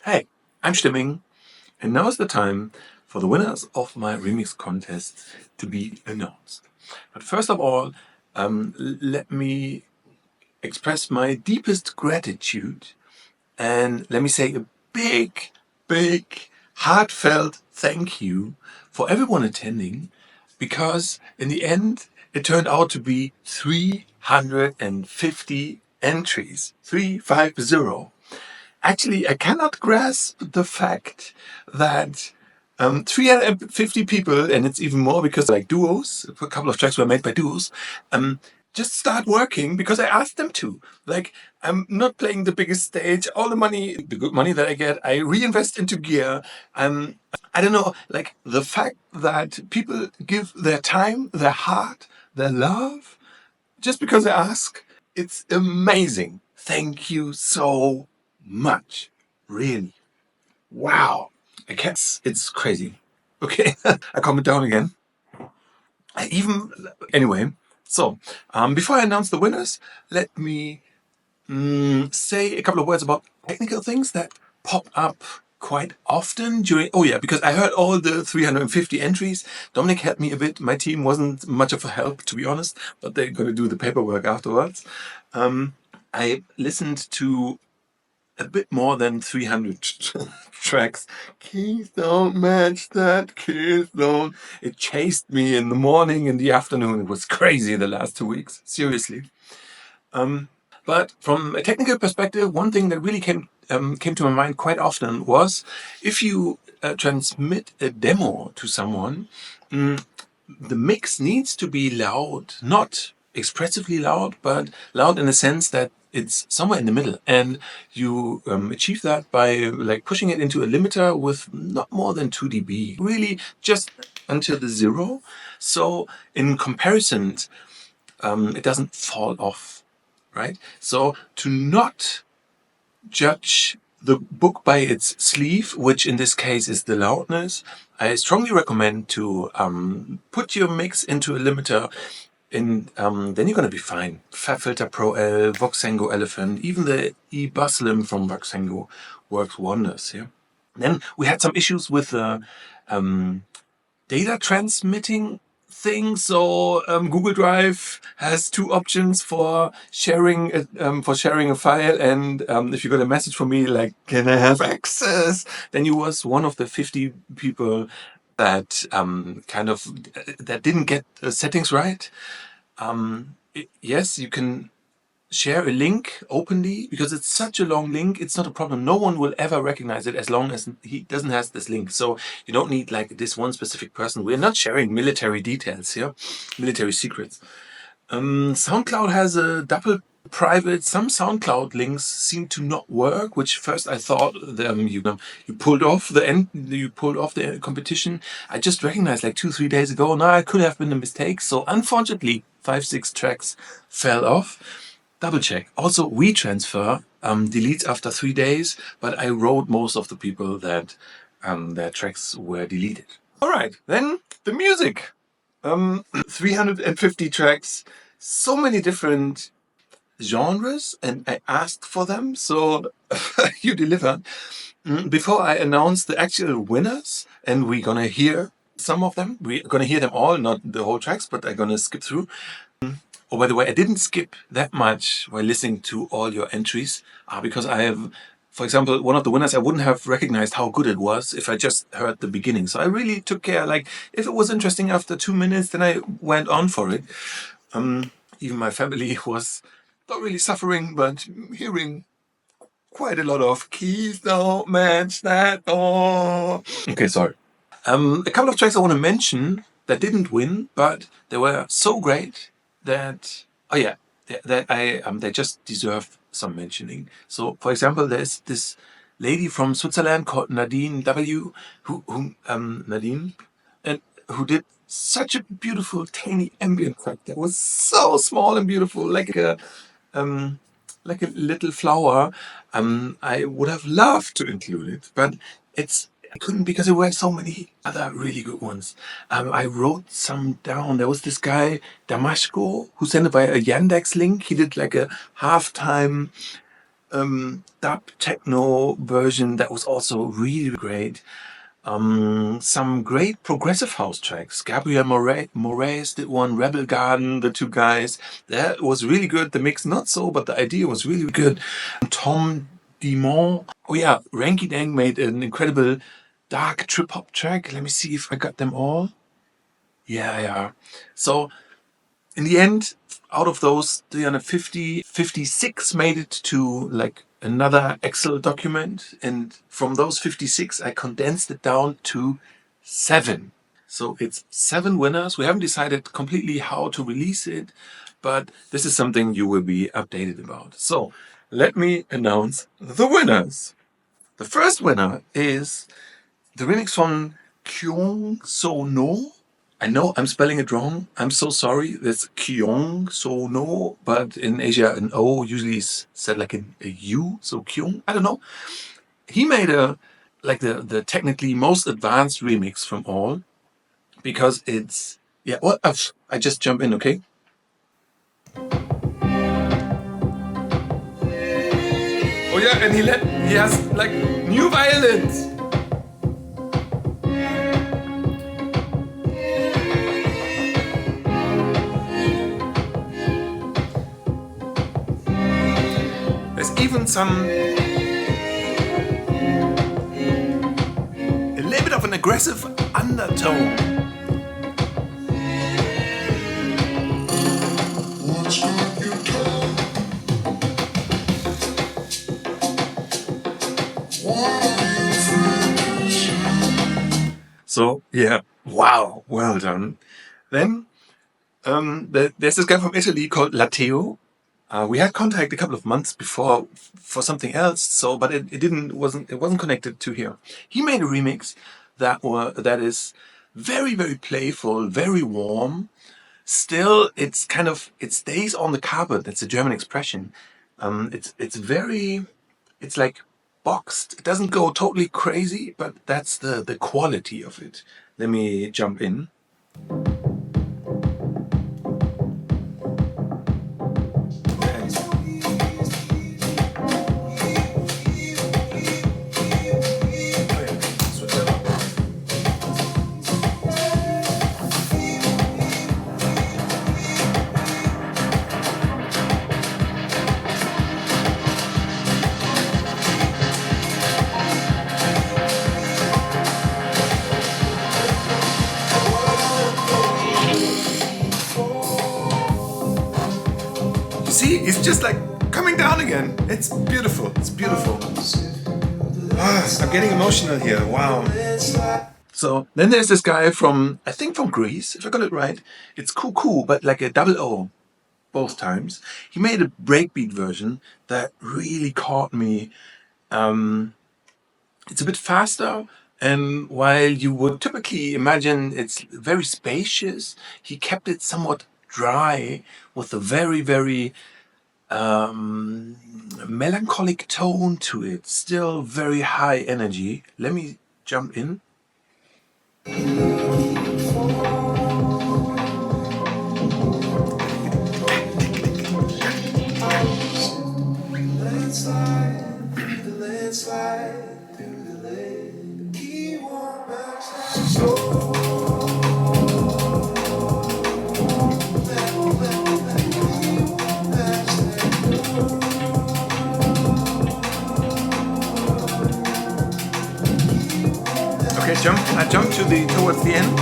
Hey, I'm Stimming, and now is the time for the winners of my remix contest to be announced. But first of all, let me express my deepest gratitude and let me say a big, big, heartfelt thank you for everyone attending, because in the end, it turned out to be 350 entries. 350. Actually, I cannot grasp the fact that 350 people, and it's even more because like duos, a couple of tracks were made by duos, just start working because I asked them to. Like, I'm not playing the biggest stage. All the money, the good money that I get, I reinvest into gear. I don't know, like the fact that people give their time, their heart, their love, just because I ask, it's amazing. Thank you so much. Really. Wow. I can't, it's crazy. Okay, I calm it down again. I even, anyway, so before I announce the winners, let me say a couple of words about technical things that pop up quite often during, oh yeah, because I heard all the 350 entries. Dominic helped me a bit. My team wasn't much of a help, to be honest, but they're going to do the paperwork afterwards. I listened to a bit more than 300 tracks. Keys don't match that, keys don't. It chased me in the morning, in the afternoon. It was crazy the last 2 weeks, seriously. But from a technical perspective, one thing that really came to my mind quite often was if you transmit a demo to someone, the mix needs to be loud, not expressively loud, but loud in the sense that it's somewhere in the middle. And you achieve that by like pushing it into a limiter with not more than 2 dB, really just until the zero. So in comparison, it doesn't fall off, right? So to not judge the book by its sleeve, which in this case is the loudness, I strongly recommend to put your mix into a limiter, and then you're going to be fine. FabFilter Pro L, Voxengo Elephant, even the E-Bus Slim from Voxengo works wonders. Yeah. Then we had some issues with data transmitting thing. So Google Drive has two options for sharing a file, and if you got a message from me like, "Can I have access?" then you was one of the 50 people that that didn't get the settings right. Yes, you can share a link openly because it's such a long link. It's not a problem. No one will ever recognize it as long as he doesn't have this link. So you don't need like this one specific person. We're not sharing military details here, military secrets. SoundCloud has a double private. Some SoundCloud links seem to not work, which first I thought you pulled off the competition. I just recognized like 2-3 days ago. Now it could have been a mistake. So unfortunately, 5-6 tracks fell off. Double check. Also, WeTransfer deletes after 3 days, but I wrote most of the people that their tracks were deleted. All right, then the music. 350 tracks, so many different genres, and I asked for them, so you delivered. Before I announce the actual winners, and we're gonna hear some of them, we're gonna hear them all, not the whole tracks, but I'm gonna skip through. Oh, by the way, I didn't skip that much while listening to all your entries because I have, for example, one of the winners, I wouldn't have recognized how good it was if I just heard the beginning. So I really took care. Like, if it was interesting after 2 minutes, then I went on for it. Even my family was not really suffering, but hearing quite a lot of keys don't match that. Oh, okay, sorry. A couple of tracks I want to mention that didn't win, but they were so great that they just deserve some mentioning. So, for example, there's this lady from Switzerland called Nadine W, Nadine, and who did such a beautiful tiny ambient track that was so small and beautiful, like a little flower. I would have loved to include it, but I couldn't because there were so many other really good ones. I wrote some down. There was this guy, Damashko, who sent it via a Yandex link. He did like a halftime dub techno version that was also really great. Some great progressive house tracks. Gabriel Moraes did one, Rebel Garden, the two guys. That was really good. The mix not so, but the idea was really good. Tom Dimon. Oh yeah, Ranky Dang made an incredible dark trip hop track. Let me see if I got them all. Yeah. So in the end, out of those 350, 56 made it to like another Excel document. And from those 56, I condensed it down to 7. So it's 7 winners. We haven't decided completely how to release it, but this is something you will be updated about. So let me announce the winners. The first winner is the remix from Kyung So No. I know I'm spelling it wrong. I'm so sorry. That's Kyung So No, but in Asia an O usually is said like a U. So Kyung. I don't know. He made the technically most advanced remix from all, because it's Well, I just jump in, okay? Oh yeah, and he has like new violins. There's even a little bit of an aggressive undertone. So yeah, wow, well done. Then there's this guy from Italy called Lateo. We had contact a couple of months before for something else, but it wasn't connected to here. He made a remix that is very, very playful, very warm. Still, it stays on the carpet. It's a German expression. It's like boxed. It doesn't go totally crazy, but that's the quality of it. Let me jump in. See, it's just like coming down again. It's beautiful. It's beautiful. I'm getting emotional here. Wow. So then there's this guy from, I think from Greece, if I got it right. It's Cuckoo, but like a double O both times. He made a breakbeat version that really caught me. It's a bit faster, and while you would typically imagine it's very spacious, he kept it somewhat dry with a very, very melancholic tone to it. Still very high energy. Let me jump in. Okay, I jump towards the end.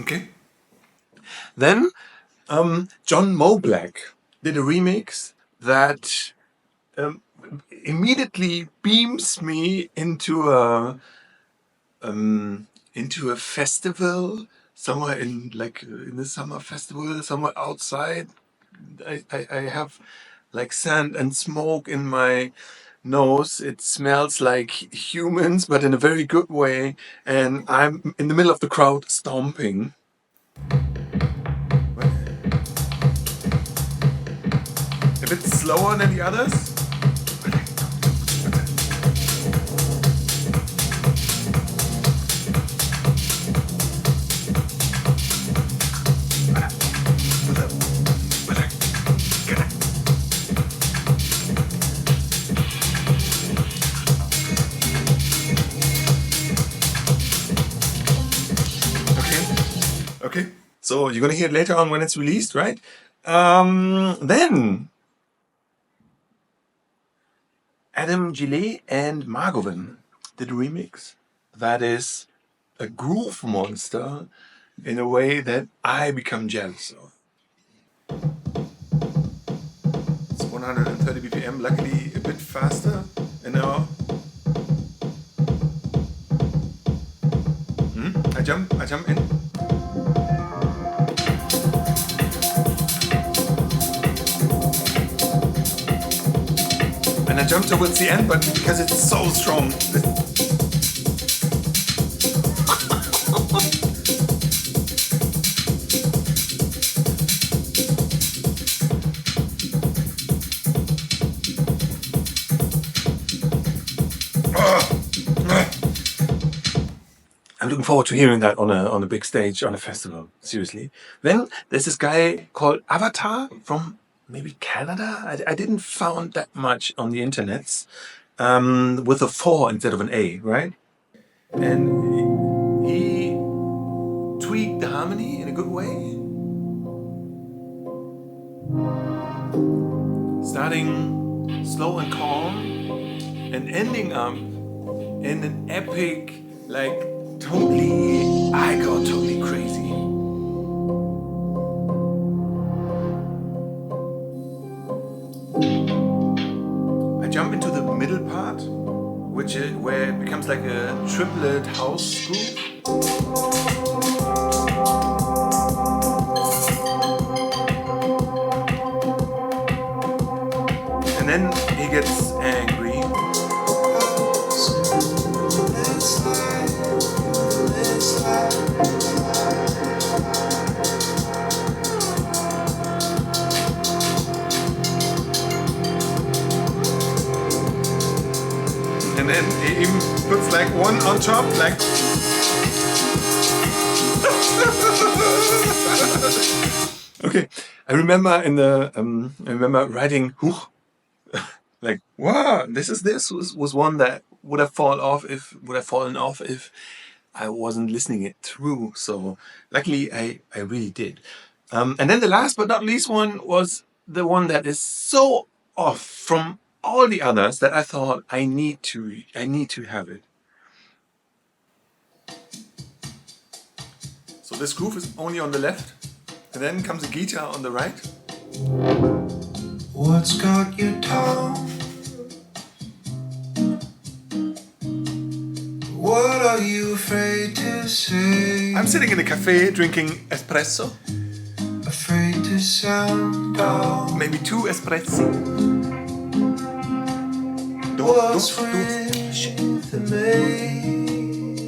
Okay. Then John Moblack did a remix that immediately beams me into a festival somewhere in the summer festival somewhere outside. I have like sand and smoke in my nose. It smells like humans, but in a very good way. And I'm in the middle of the crowd stomping. A bit slower than the others. Okay, so you're gonna hear it later on when it's released, right? Then Adam Gillet and Margovin did a remix that is a groove monster in a way that I become jealous of. It's 130 BPM, luckily a bit faster an hour. I jump in. And I jump towards the end, but because it's so strong. I'm looking forward to hearing that on a big stage, on a festival, seriously. Then there's this guy called Avatar from maybe Canada. I didn't found that much on the internets, with a 4 instead of an A, right? And he tweaked the harmony in a good way. Starting slow and calm and ending up in an epic, like I got totally crazy. I jump into the middle part, where it becomes like a triplet house groove. And then he gets angry. And then he even puts like one on top, like. Okay, I remember writing, like, wow, this was one that would have fallen off if I wasn't listening it through. So luckily, I really did. And then the last but not least one was the one that is so off from all the others that I thought I need to have it. So this groove is only on the left, and then comes a guitar on the right. What's got you down? What are you afraid to say? I'm sitting in a cafe drinking espresso. Afraid to sound down. Maybe 2 espressi. What's with the maze?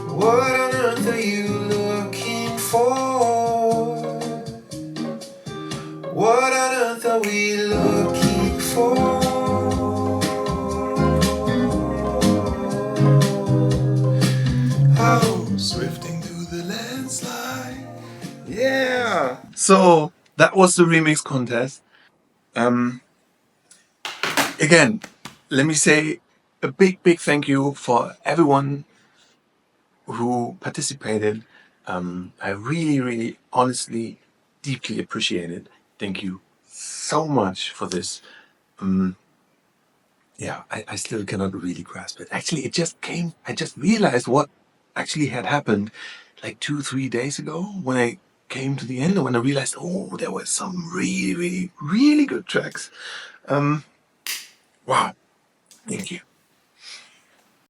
What on earth are you looking for? What on earth are we looking for? Swifting through the landslide. Yeah. So that was the remix contest. Again, let me say a big thank you for everyone who participated. I really, honestly, deeply appreciate it. Thank you so much for this. Yeah, I still cannot really grasp it. Actually, it just came. I just realized what actually had happened like 2-3 days ago when I came to the end, and when I realized, oh, there were some really good tracks. Wow. Thank you.